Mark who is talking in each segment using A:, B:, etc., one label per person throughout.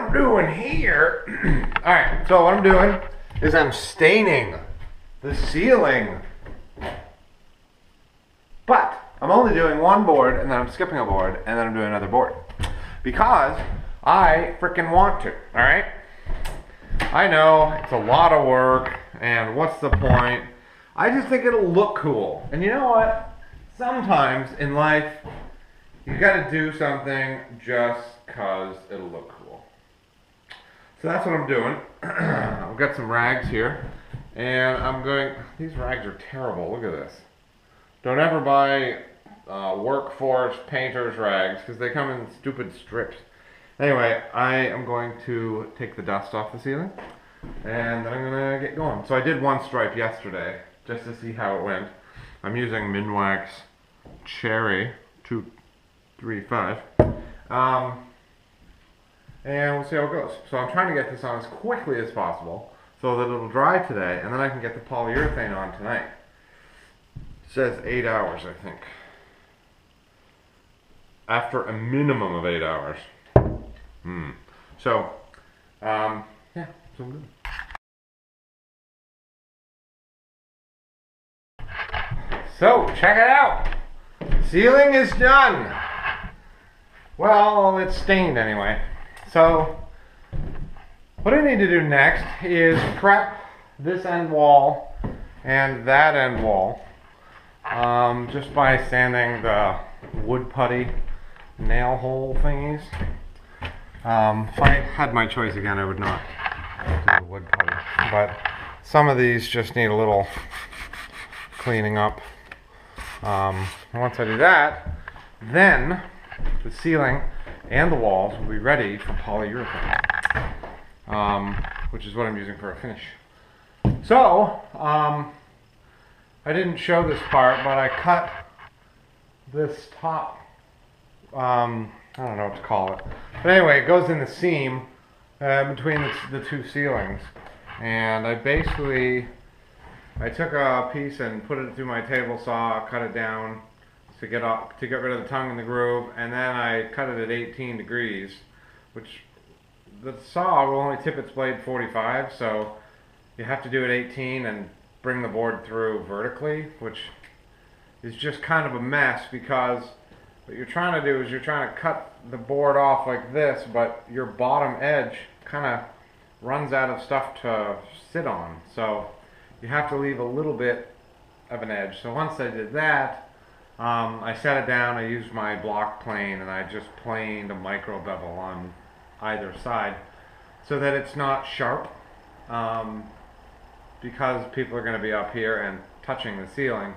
A: I'm doing here, all right, so what I'm doing is I'm staining the ceiling. But I'm only doing one board, and then I'm skipping a board, and then I'm doing another board. Because I freaking want to, all right? I know it's a lot of work, and what's the point? I just think it'll look cool. And you know what? Sometimes in life, you gotta do something just cause it'll look cool. So that's what I'm doing. I've got some rags here, and I'm going, these rags are terrible, look at this. Don't ever buy workforce painter's rags, because they come in stupid strips. Anyway, I am going to take the dust off the ceiling, and then I'm gonna get going. So I did one stripe yesterday, just to see how it went. I'm using Minwax Cherry 235, and we'll see how it goes. So I'm trying to get this on as quickly as possible, so that it'll dry today, and then I can get the polyurethane on tonight. It says 8 hours, I think. After a minimum of 8 hours. So, yeah, so I'm good. So, check it out. Ceiling is done. Well, it's stained anyway. So, what I need to do next is prep this end wall and that end wall. Just by sanding the wood putty nail hole thingies. If I had my choice again, I would not do the wood putty. But some of these just need a little cleaning up. Once I do that, then the ceiling and the walls will be ready for polyurethane, which is what I'm using for a finish. So, I didn't show this part, but I cut this top, I don't know what to call it. But anyway, it goes in the seam between the two ceilings. And I took a piece and put it through my table saw, cut it down to get rid of the tongue in the groove, and then I cut it at 18 degrees, which the saw will only tip its blade 45, so you have to do it 18 and bring the board through vertically, which is just kind of a mess, because what you're trying to do is you're trying to cut the board off like this, but your bottom edge kind of runs out of stuff to sit on, so you have to leave a little bit of an edge. So once I did that, I set it down, I used my block plane, and I just planed a micro bevel on either side so that it's not sharp, because people are going to be up here and touching the ceiling.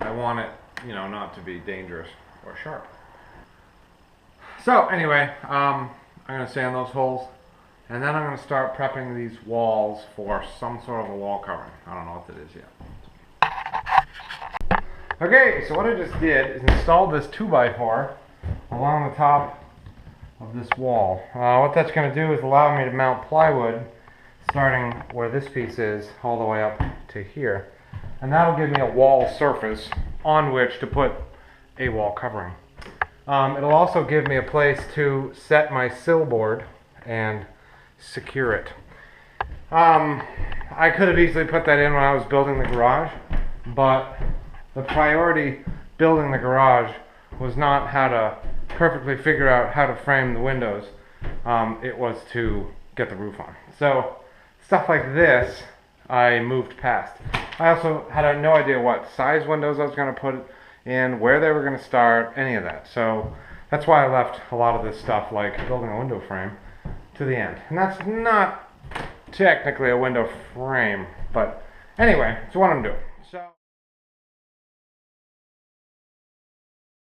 A: I want it, you know, not to be dangerous or sharp. So anyway, I'm going to sand those holes, and then I'm going to start prepping these walls for some sort of a wall covering. I don't know what it is yet. Okay, so what I just did is installed this 2x4 along the top of this wall. What that's going to do is allow me to mount plywood starting where this piece is all the way up to here. And that'll give me a wall surface on which to put a wall covering. It'll also give me a place to set my sill board and secure it. I could have easily put that in when I was building the garage, but the priority building the garage was not how to perfectly figure out how to frame the windows. It was to get the roof on. So stuff like this I moved past. I also had no idea what size windows I was going to put in, where they were going to start, any of that. So that's why I left a lot of this stuff, like building a window frame, to the end. And that's not technically a window frame, but anyway, it's what I'm doing. So